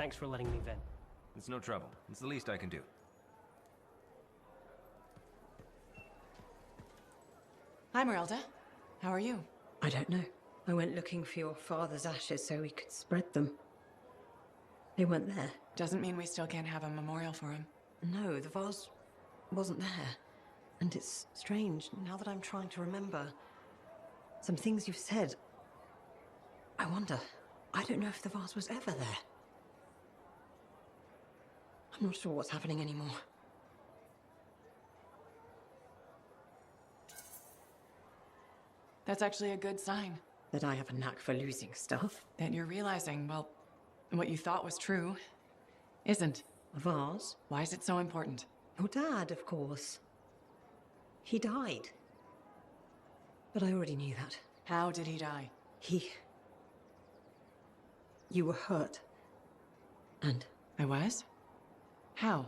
Thanks for letting me vent. It's no trouble. It's the least I can do. Hi, Merelda. How are you? I don't know. I went looking for your father's ashes so we could spread them. They weren't there. Doesn't mean we still can't have a memorial for him. No, the vase wasn't there. And it's strange, now that I'm trying to remember some things you've said. I wonder, I don't know if the vase was ever there. I'm not sure what's happening anymore. That's actually a good sign. That I have a knack for losing stuff. That you're realizing, well, what you thought was true isn't. A vase? Why is it so important? Your dad, of course. He died. But I already knew that. How did he die? You were hurt. And? I was? How?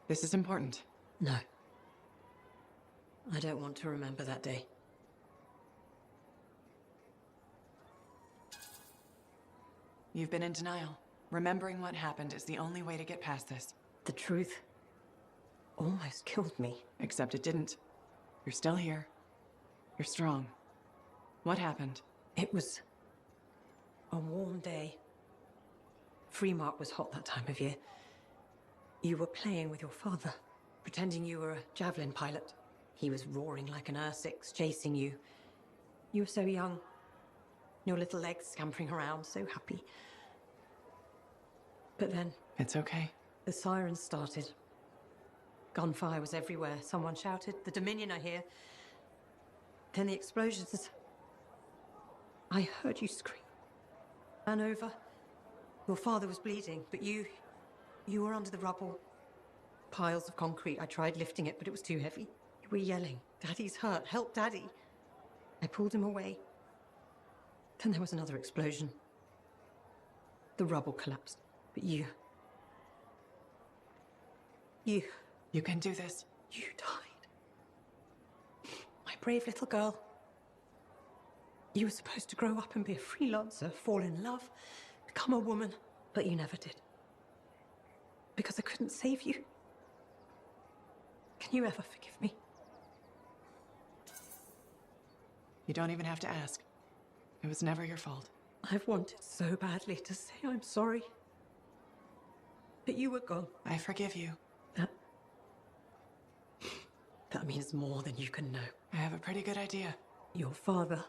This is important. No. I don't want to remember that day. You've been in denial. Remembering what happened is the only way to get past this. The truth almost killed me. Except it didn't. You're still here. You're strong. What happened? It was a warm day. Freemark was hot that time of year. You were playing with your father, pretending you were a Javelin pilot. He was roaring like an Ur-6, chasing you. You were so young. Your little legs scampering around, so happy. But then... It's okay. The sirens started. Gunfire was everywhere. Someone shouted, "The Dominion are here." Then the explosions. I heard you scream. Ran over. Your father was bleeding, but you were under the rubble. Piles of concrete. I tried lifting it, but it was too heavy. You were yelling, "Daddy's hurt, help Daddy." I pulled him away. Then there was another explosion. The rubble collapsed, but you... You can do this. You died. My brave little girl. You were supposed to grow up and be a freelancer, fall in love, become a woman, but you never did. Because I couldn't save you. Can you ever forgive me? You don't even have to ask. It was never your fault. I've wanted so badly to say I'm sorry. But you were gone. I forgive you. That means more than you can know. I have a pretty good idea. Your father.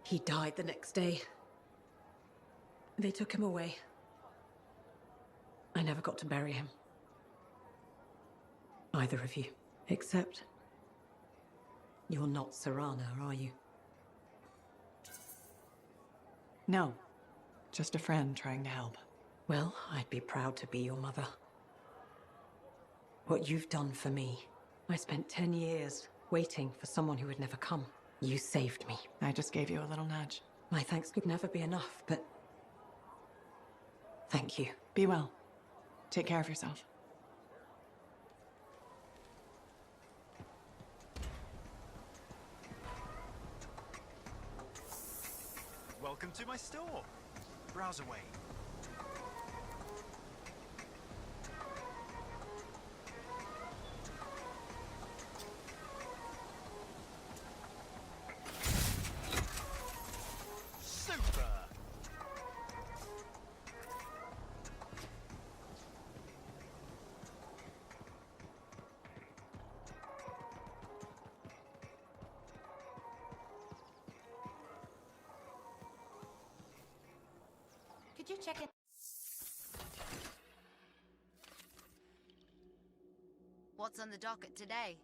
He died the next day. They took him away. I never got to bury him. Either of you. Except... you're not Serana, are you? No. Just a friend trying to help. Well, I'd be proud to be your mother. What you've done for me. I spent 10 years waiting for someone who would never come. You saved me. I just gave you a little nudge. My thanks could never be enough, but... thank you. Be well. Take care of yourself. Welcome to my store. Browse away. Super! Could you check it? What's on the docket today?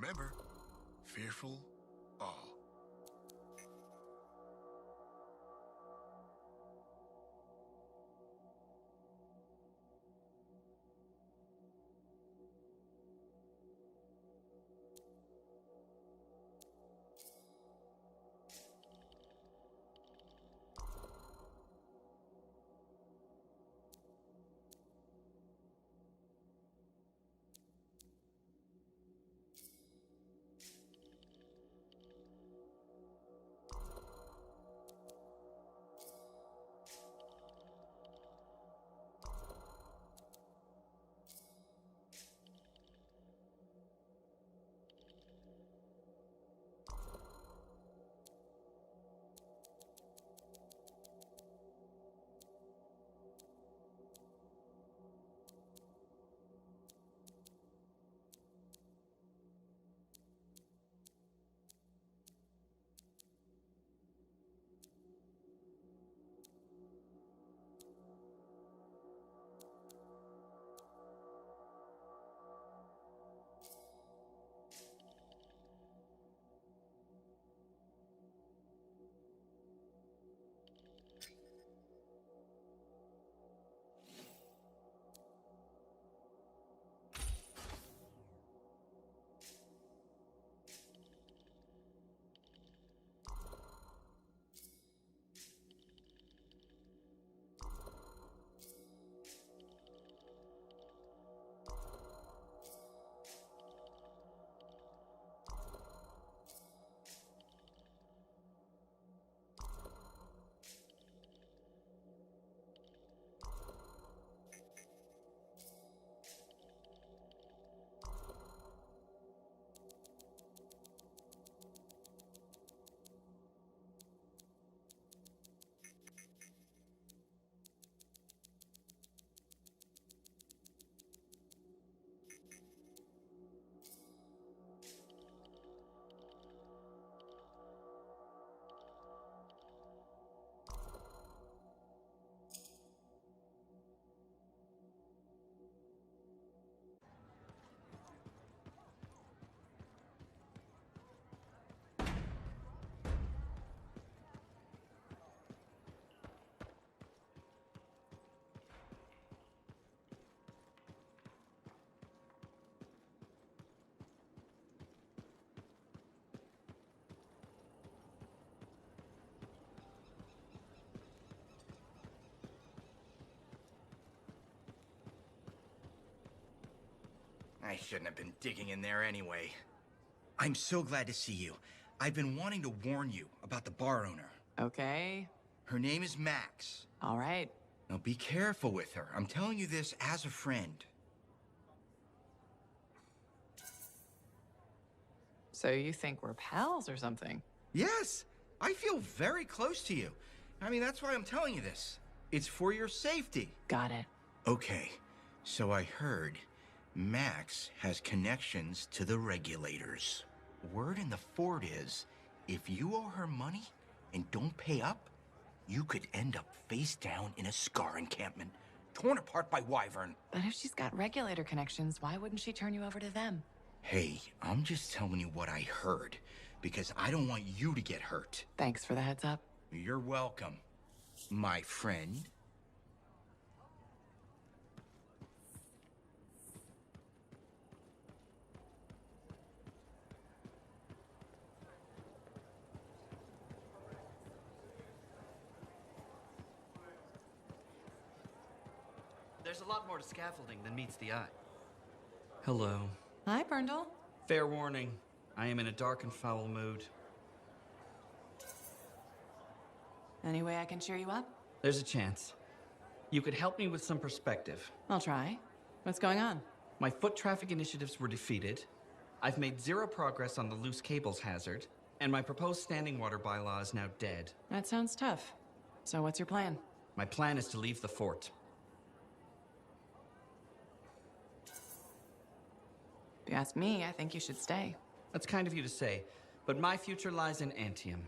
remember, fearful all. I shouldn't have been digging in there anyway. I'm so glad to see you. I've been wanting to warn you about the bar owner. Okay. Her name is Max. All right. Now be careful with her. I'm telling you this as a friend. So you think we're pals or something? Yes, I feel very close to you. I mean, that's why I'm telling you this. It's for your safety. Got it. Okay, so I heard Max has connections to the regulators. Word in the fort is, if you owe her money and don't pay up, you could end up face down in a Scar encampment, torn apart by Wyvern. But if she's got regulator connections, why wouldn't she turn you over to them? Hey, I'm just telling you what I heard, because I don't want you to get hurt. Thanks for the heads up. You're welcome, my friend. There's a lot more to scaffolding than meets the eye. Hello. Hi, Brundle. Fair warning, I am in a dark and foul mood. Any way I can cheer you up? There's a chance. You could help me with some perspective. I'll try. What's going on? My foot traffic initiatives were defeated. I've made zero progress on the loose cables hazard, and my proposed standing water bylaw is now dead. That sounds tough. So what's your plan? My plan is to leave the fort. If you ask me, I think you should stay. That's kind of you to say, but my future lies in Anthem.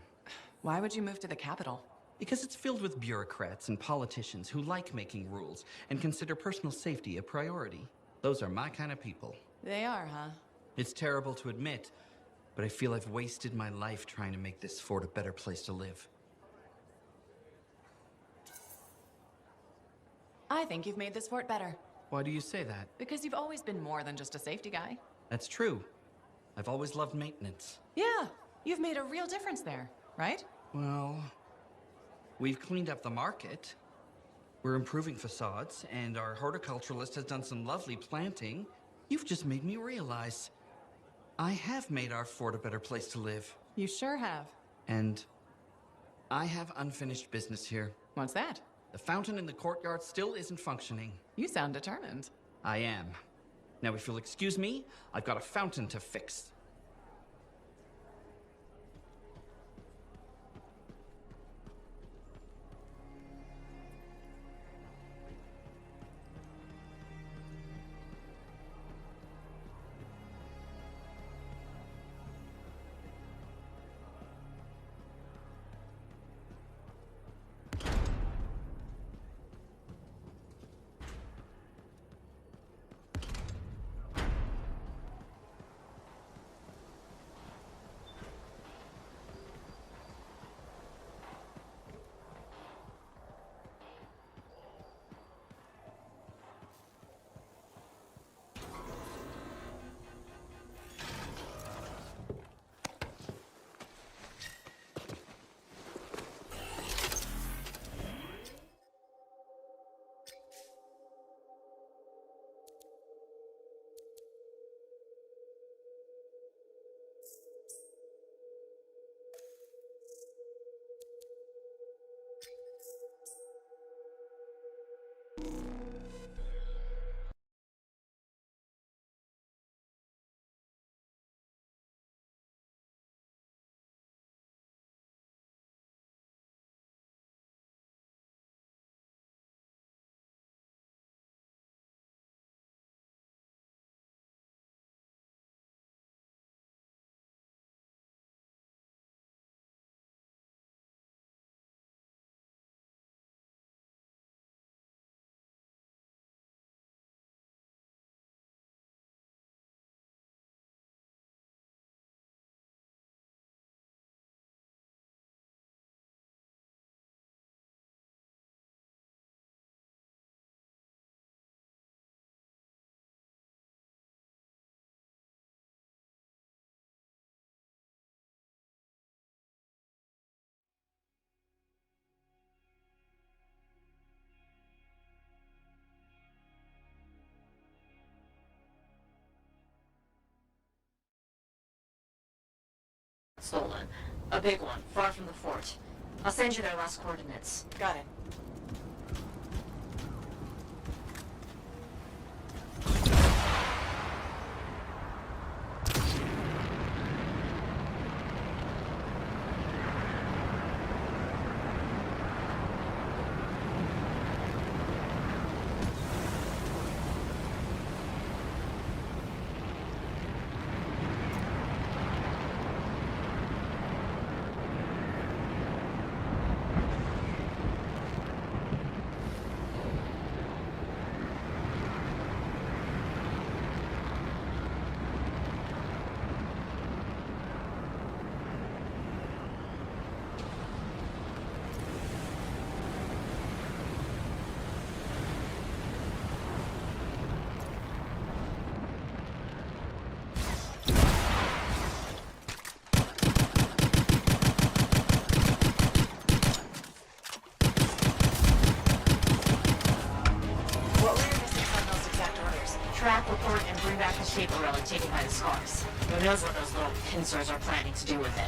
Why would you move to the capital? Because it's filled with bureaucrats and politicians who like making rules and consider personal safety a priority. Those are my kind of people. They are, huh? It's terrible to admit, but I feel I've wasted my life trying to make this fort a better place to live. I think you've made this fort better. Why do you say that? Because you've always been more than just a safety guy. That's true. I've always loved maintenance. Yeah, you've made a real difference there, right? Well, we've cleaned up the market. We're improving facades, and our horticulturalist has done some lovely planting. You've just made me realize I have made our fort a better place to live. You sure have. And I have unfinished business here. What's that? The fountain in the courtyard still isn't functioning. You sound determined. I am. Now, if you'll excuse me, I've got a fountain to fix. Stolen. A big one, far from the fort. I'll send you their last coordinates. Got it. Track, report, and bring back the shaper relic taken by the Scars. Who knows what those little pincers are planning to do with it?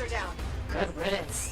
are down. Good riddance.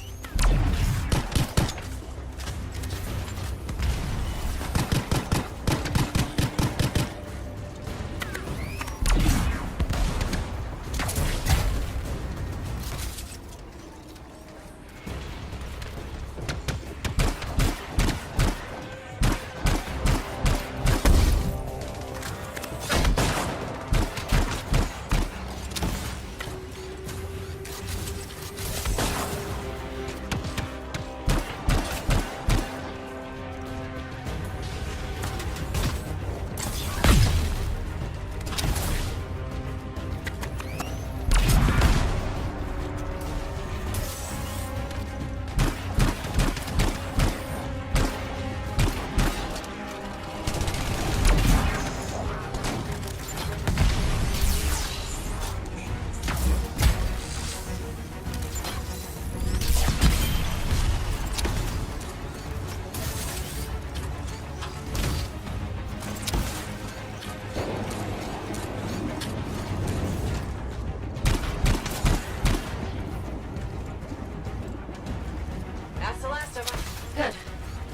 That's the last of them. Good.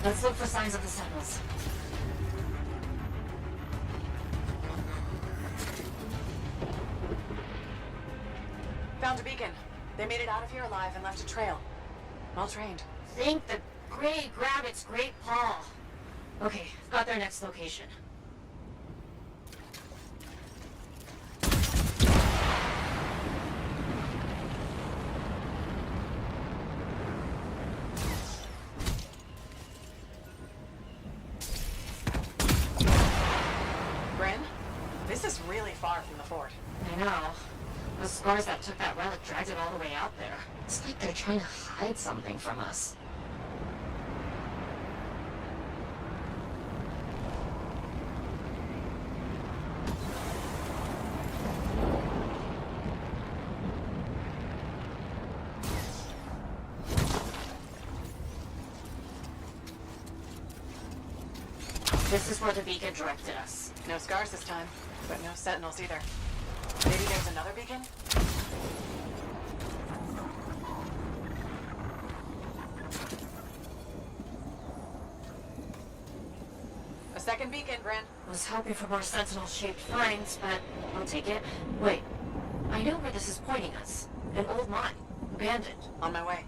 Let's look for signs of the Sentinels. Found a beacon. They made it out of here alive and left a trail. Well trained. Think the Grey grabbed its great paw. Okay, got their next location. Bryn, this is really far from the fort. I know. The scars that took that relic dragged it all the way out there. It's like they're trying to hide something from us. This is where the beacon directed us. No scars this time, but no sentinels either. Maybe there's another beacon? A second beacon, Bryn. Was hoping for more sentinel-shaped finds, but I'll take it. Wait, I know where this is pointing us. An old mine. Abandoned. On my way.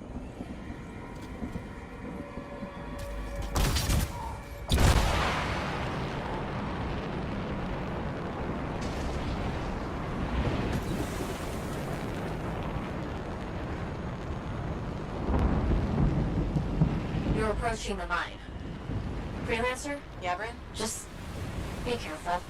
You're approaching the mine. Freelancer? Yeah, Bryn? Just be careful.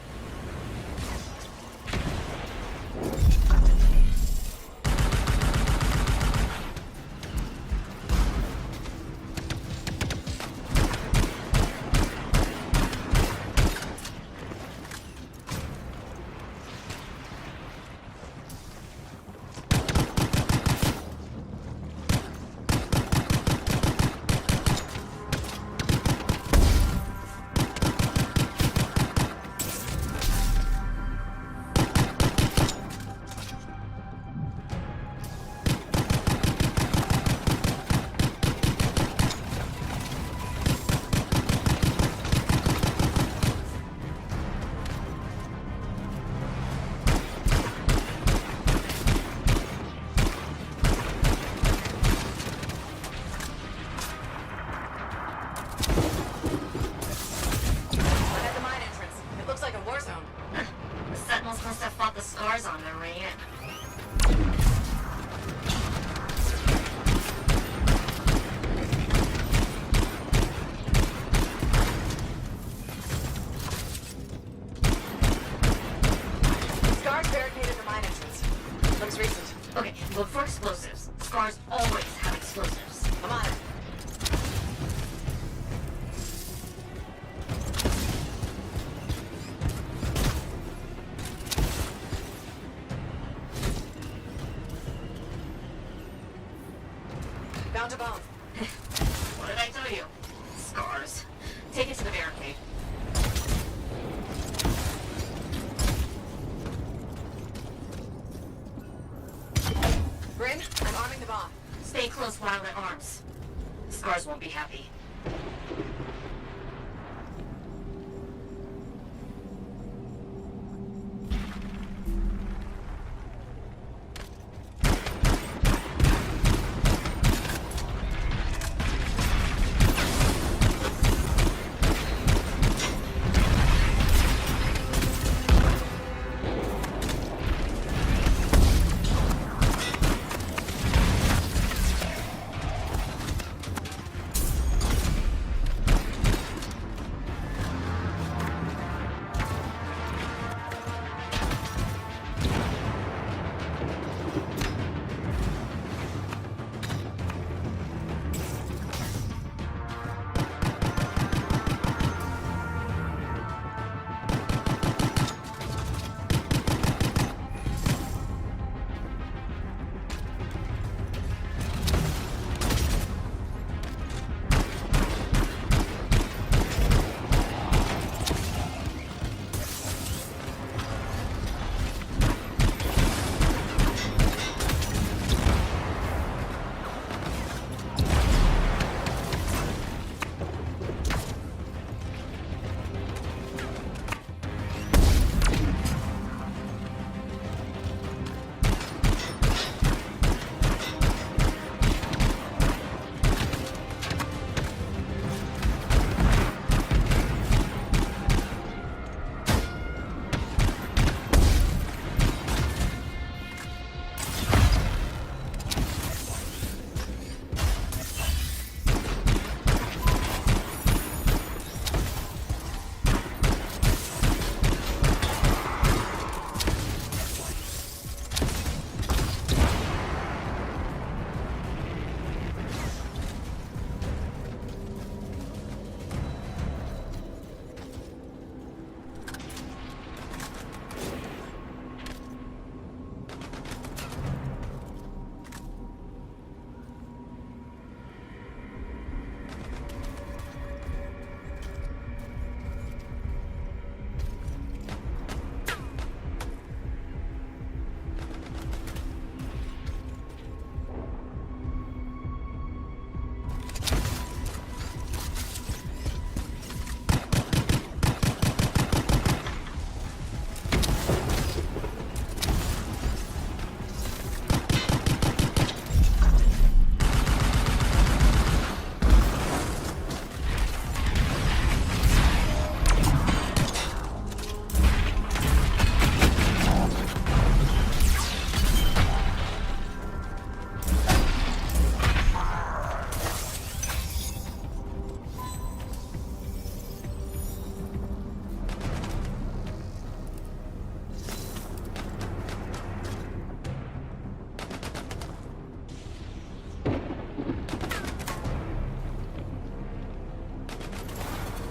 On their way in. Scars barricaded the mine entrance. Looks recent. Okay, look for explosives. Scars always have explosives. I'm on it. Found a bone. What did I tell you? Scars. Take it to the barricade. Bryn, I'm arming the bomb. Stay close while it arms. Scars won't be happy.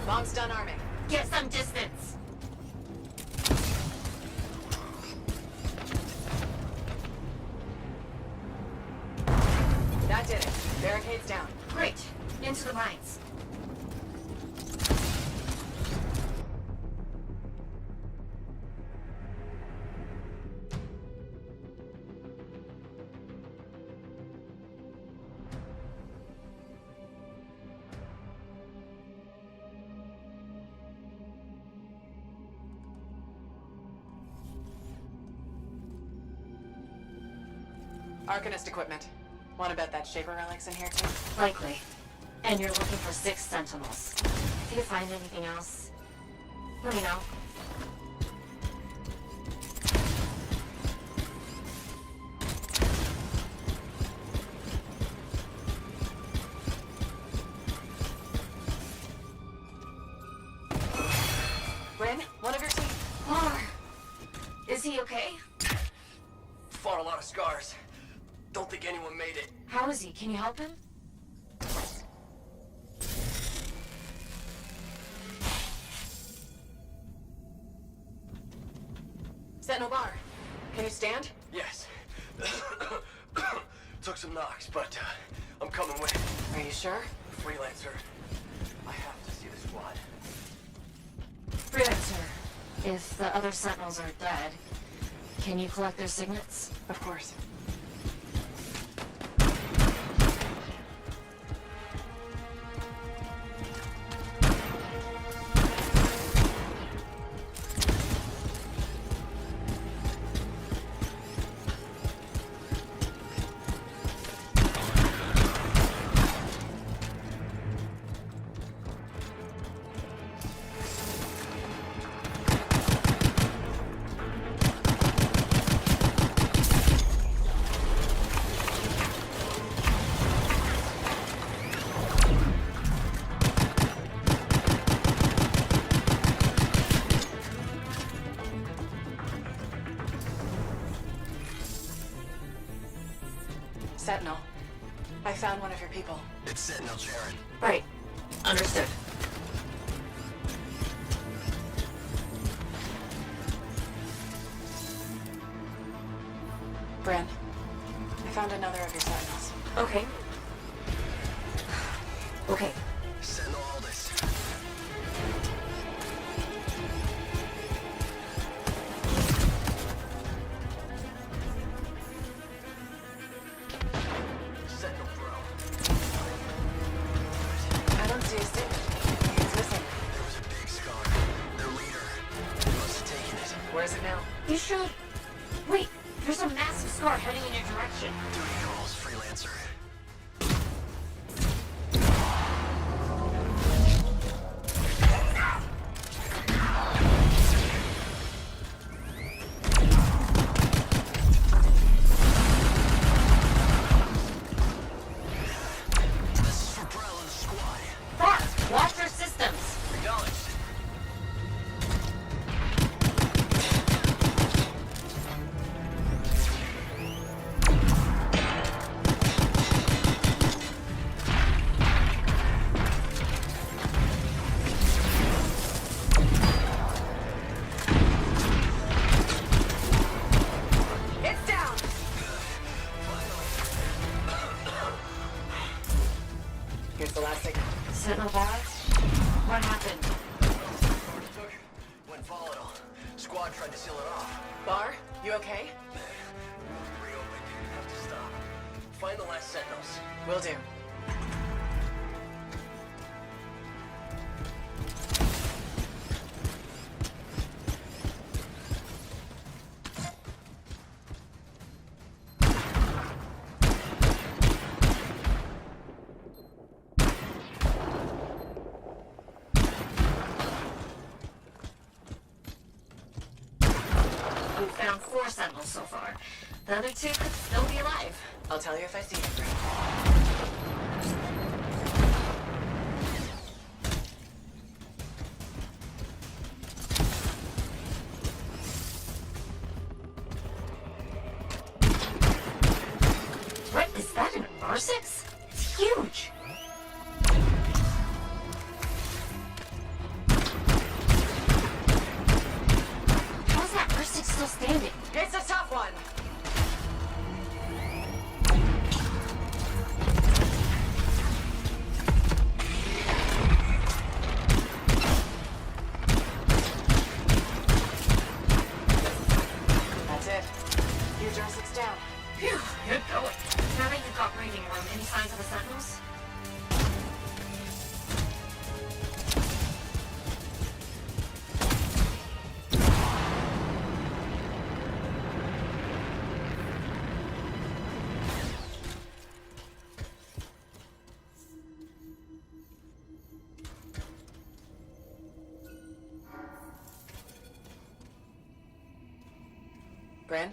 Bomb's done arming. Get some distance. That did it. Barricades down. Great. Into the mines. Arcanist equipment. Wanna bet that Shaper relic's in here too? Likely. And you're looking for 6 Sentinels. If you find anything else, let me know. Bryn, one of your team. Lar, is he okay? Fought a lot of scars. Don't think anyone made it. How is he? Can you help him? Sentinel Bar, can you stand? Yes. Took some knocks, but I'm coming with it. Are you sure? Freelancer. I have to see the squad. Freelancer, if the other Sentinels are dead, can you collect their signets? Of course. Sentinel. I found one of your people. It's Sentinel Jaren. Right. Understood. Bran, I found another of your Sentinels. Okay. Okay. Sentinel Aldous. Sentinel Bro. I don't see a signal. It's missing. There was a big scar. Their leader. They must have taken it. Where is it now? You should... Wait, there's a massive scar heading in your direction. Duty calls, Freelancer. This is for Brell and the squad. Bar, watch your systems. Acknowledged. It's down! Here's the last signal. Sentinel Bar? What happened? Power took, went volatile. Squad tried to seal it off. Bar, you okay? Reopened. Have to stop. Find the last Sentinels. Will do. We've found 4 Sentinels so far. The other 2 could still be alive. I'll tell you if I see them, Bran. What, is that an R6? It's huge! How's that R6 still standing? It's a tough one! That's it. Your joystick's down. Phew, good going. Now that you've got breathing room, any signs of the Sentinels? Bran,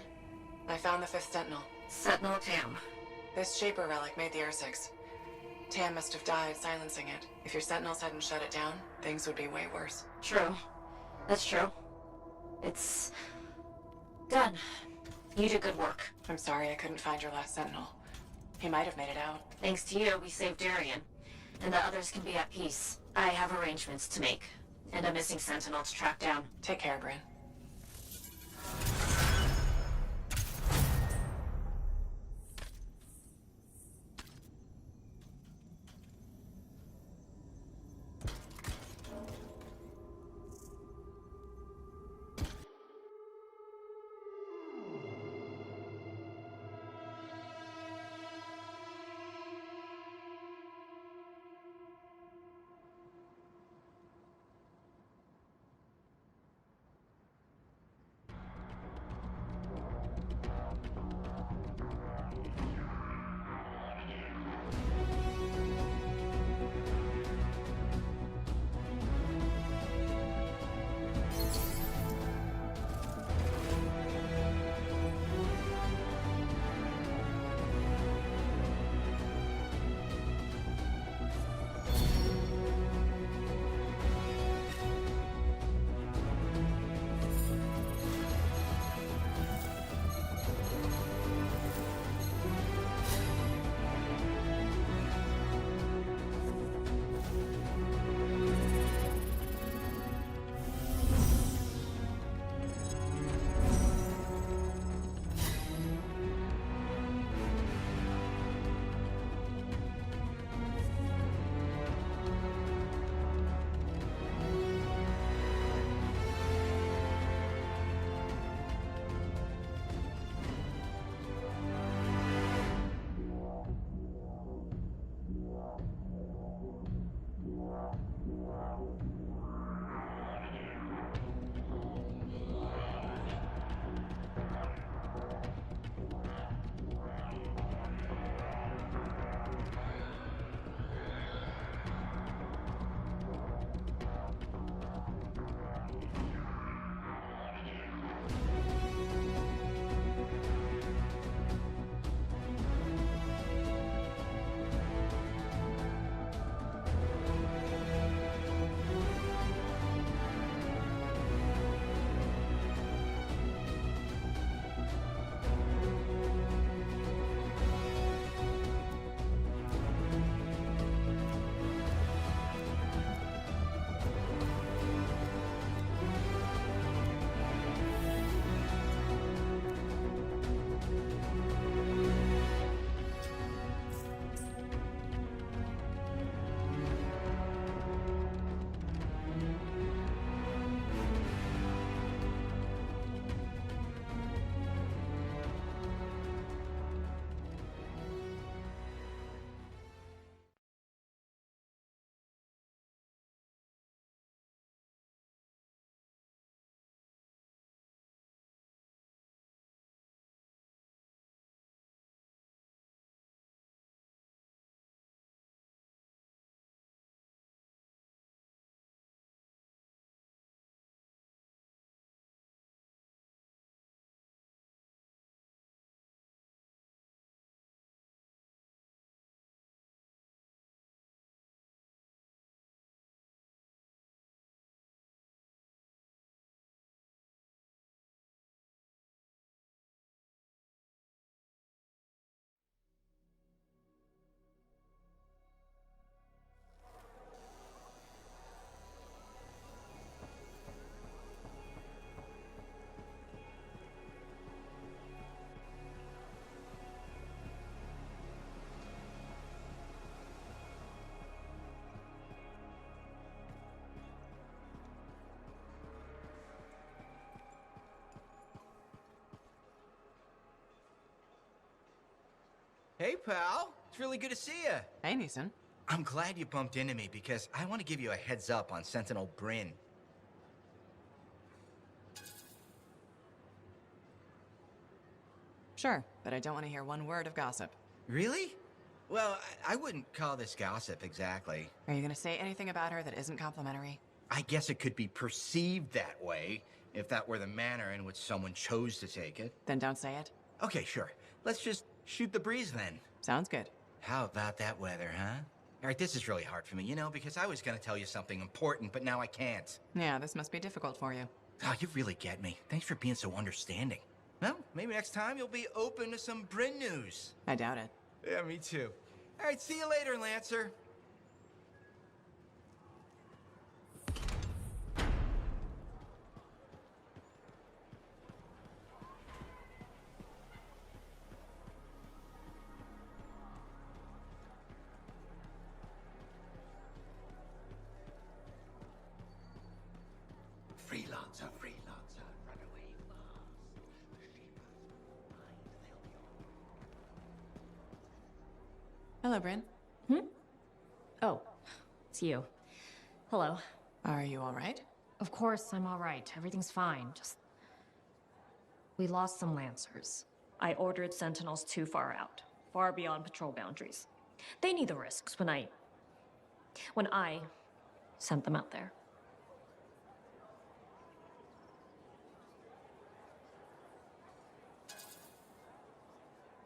I found the 5th Sentinel. Sentinel Tam. This Shaper relic made the R6. Tam must have died silencing it. If your Sentinels hadn't shut it down, things would be way worse. True. That's true. It's... done. You did good work. I'm sorry I couldn't find your last Sentinel. He might have made it out. Thanks to you, we saved Darien. And the others can be at peace. I have arrangements to make. And a missing Sentinel to track down. Take care, Bran. Hey, pal. It's really good to see you. Hey, Neeson. I'm glad you bumped into me because I want to give you a heads up on Sentinel Bryn. Sure, but I don't want to hear one word of gossip. Really? Well, I wouldn't call this gossip exactly. Are you going to say anything about her that isn't complimentary? I guess it could be perceived that way if that were the manner in which someone chose to take it. Then don't say it. Okay, sure. Let's just shoot the breeze then. Sounds good. How about that weather, huh? All right, this is really hard for me, you know, because I was going to tell you something important, but now I can't. Yeah, this must be difficult for you. Oh, you really get me. Thanks for being so understanding. Well, maybe next time you'll be open to some Bryn news. I doubt it. Yeah, me too. All right, see you later, Lancer. Freelancer, freelancer, run away fast. The shapers mind they'll be on. Hello, Bryn. Oh, it's you. Hello. Are you all right? Of course, I'm all right. Everything's fine. Just... we lost some Lancers. I ordered Sentinels too far out, far beyond patrol boundaries. They need the risks when I sent them out there.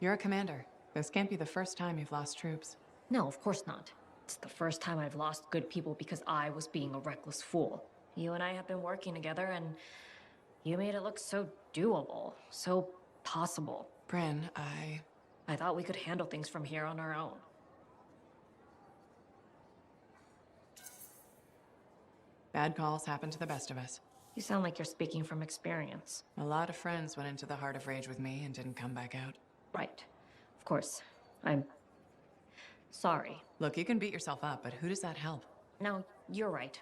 You're a commander. This can't be the first time you've lost troops. No, of course not. It's the first time I've lost good people because I was being a reckless fool. You and I have been working together, and you made it look so doable, so possible. Bryn, I thought we could handle things from here on our own. Bad calls happen to the best of us. You sound like you're speaking from experience. A lot of friends went into the Heart of Rage with me and didn't come back out. Right. Of course. I'm sorry. Look, you can beat yourself up, but who does that help? No, you're right.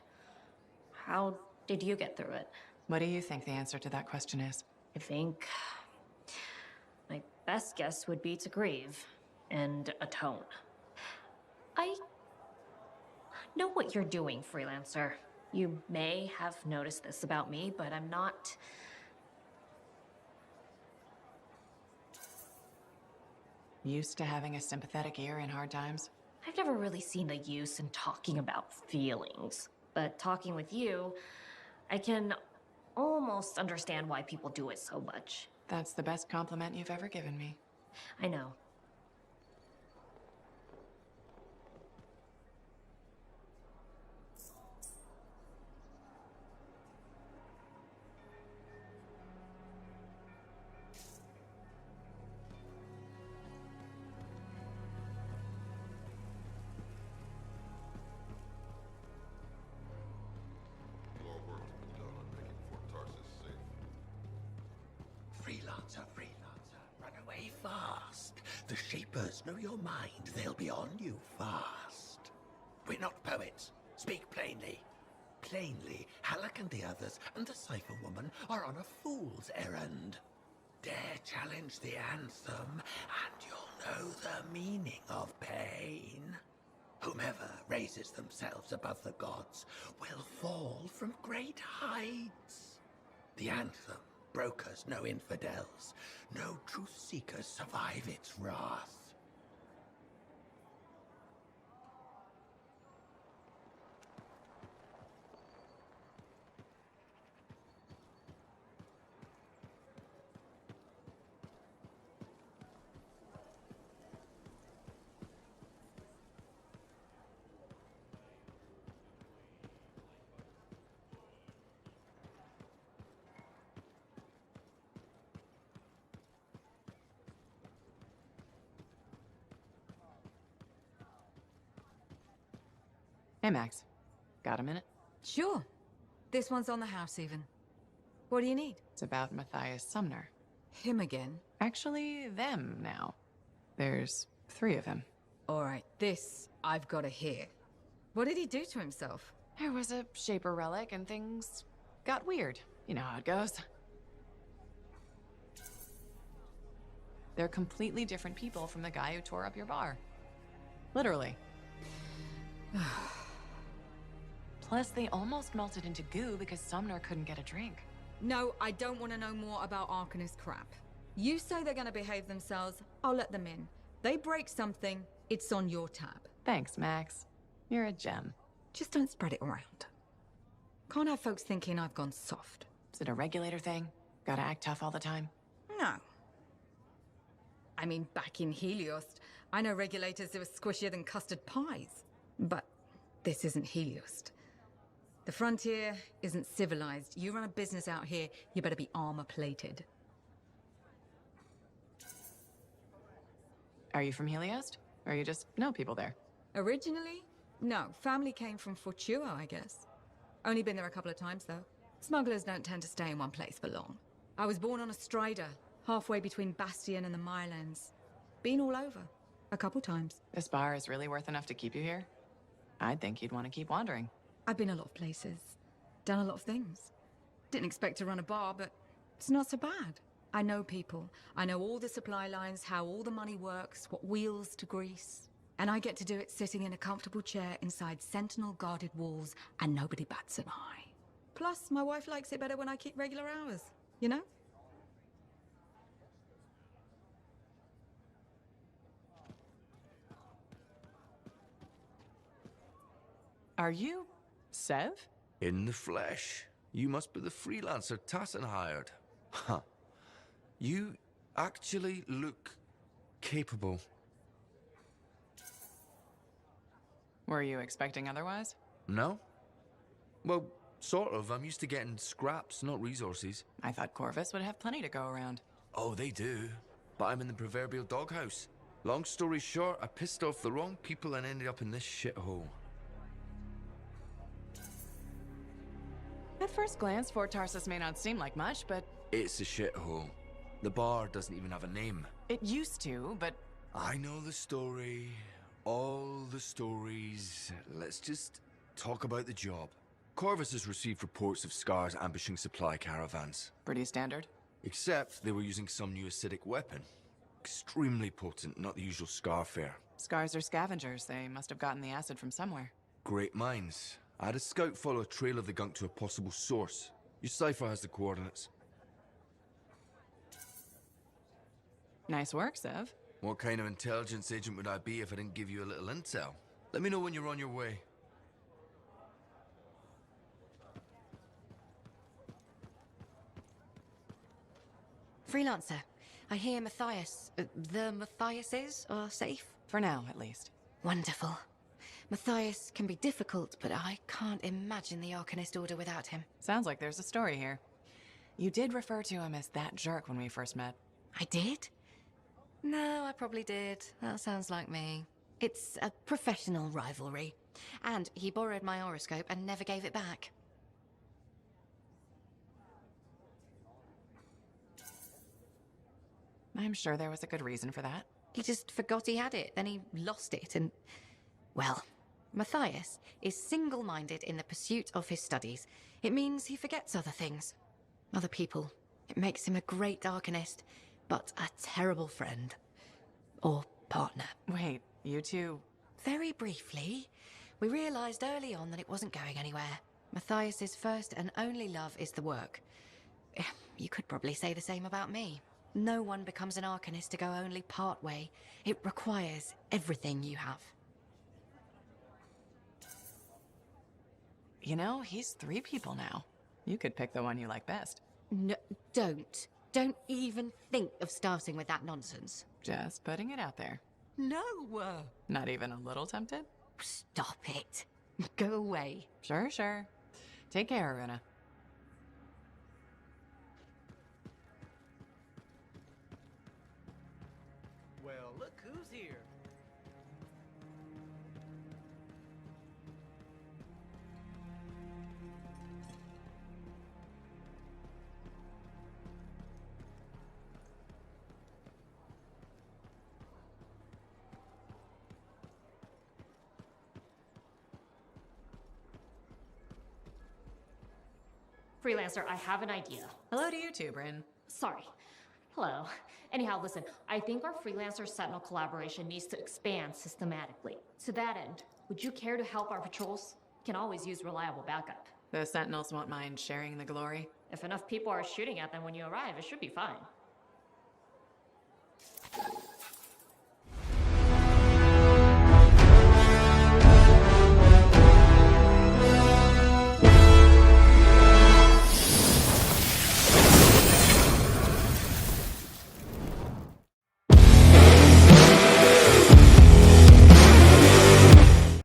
How did you get through it? What do you think the answer to that question is? I think my best guess would be to grieve and atone. I know what you're doing, Freelancer. You may have noticed this about me, but I'm not... Used to having a sympathetic ear in hard times? I've never really seen the use in talking about feelings. But talking with you, I can almost understand why people do it so much. That's the best compliment you've ever given me. I know. Freelancer, freelancer, run away fast. The shapers know your mind. They'll be on you fast. We're not poets. Speak plainly. Plainly, Halleck and the others and the Cypher Woman are on a fool's errand. Dare challenge the Anthem, and you'll know the meaning of pain. Whomever raises themselves above the gods will fall from great heights. The Anthem, brokers, no infidels. No truth seekers survive its wrath. Hey, Max. Got a minute? Sure. This one's on the house, even. What do you need? It's about Matthias Sumner. Him again? Actually, them now. There's 3 of him. All right, this I've got to hear. What did he do to himself? There was a Shaper relic and things got weird. You know how it goes. They're completely different people from the guy who tore up your bar. Literally. Plus, they almost melted into goo because Sumner couldn't get a drink. No, I don't want to know more about Arcanist crap. You say they're gonna behave themselves, I'll let them in. They break something, it's on your tab. Thanks, Max. You're a gem. Just don't spread it around. Can't have folks thinking I've gone soft. Is it a regulator thing? Gotta act tough all the time? No. I mean, back in Helios, I know regulators who are squishier than custard pies. But this isn't Helios. The frontier isn't civilized. You run a business out here, you better be armor-plated. Are you from Helios? Or you just know people there? Originally? No, family came from Fortua, I guess. Only been there a couple of times, though. Smugglers don't tend to stay in one place for long. I was born on a Strider, halfway between Bastion and the Mirelands. Been all over. A couple times. This bar is really worth enough to keep you here? I'd think you'd want to keep wandering. I've been a lot of places. Done a lot of things. Didn't expect to run a bar, but it's not so bad. I know people. I know all the supply lines, how all the money works, what wheels to grease. And I get to do it sitting in a comfortable chair inside Sentinel-guarded walls, and nobody bats an eye. Plus, my wife likes it better when I keep regular hours, you know? Are you Sev? In the flesh. You must be the freelancer Tassin hired. Huh. You actually look capable. Were you expecting otherwise? No? Well, sort of. I'm used to getting scraps, not resources. I thought Corvus would have plenty to go around. Oh, they do. But I'm in the proverbial doghouse. Long story short, I pissed off the wrong people and ended up in this shithole. At first glance, Fort Tarsis may not seem like much, but... It's a shithole. The bar doesn't even have a name. It used to, but... I know the story. All the stories. Let's just talk about the job. Corvus has received reports of Scars ambushing supply caravans. Pretty standard. Except they were using some new acidic weapon. Extremely potent, not the usual Scar fare. Scars are scavengers. They must have gotten the acid from somewhere. Great minds. I had a scout follow a trail of the gunk to a possible source. Your cipher has the coordinates. Nice work, Sev. What kind of intelligence agent would I be if I didn't give you a little intel? Let me know when you're on your way. Freelancer, I hear the Matthiases are safe? For now, at least. Wonderful. Matthias can be difficult, but I can't imagine the Arcanist Order without him. Sounds like there's a story here. You did refer to him as that jerk when we first met. I did? No, I probably did. That sounds like me. It's a professional rivalry. And he borrowed my horoscope and never gave it back. I'm sure there was a good reason for that. He just forgot he had it, then he lost it, and... Well, Matthias is single-minded in the pursuit of his studies. It means he forgets other things. Other people. It makes him a great Arcanist, but a terrible friend. Or partner. Wait, you two... Very briefly, we realized early on that it wasn't going anywhere. Matthias's first and only love is the work. You could probably say the same about me. No one becomes an Arcanist to go only part way. It requires everything you have. You know, he's 3 people now. You could pick the one you like best. No, don't. Don't even think of starting with that nonsense. Just putting it out there. No! Not even a little tempted? Stop it. Go away. Sure, sure. Take care, Aruna. Well, look who's here. Freelancer, I have an idea. Hello to you too, Bryn. Sorry. Hello. Anyhow, listen, I think our Freelancer Sentinel collaboration needs to expand systematically. To that end, would you care to help our patrols? Can always use reliable backup. The Sentinels won't mind sharing the glory. If enough people are shooting at them when you arrive, it should be fine.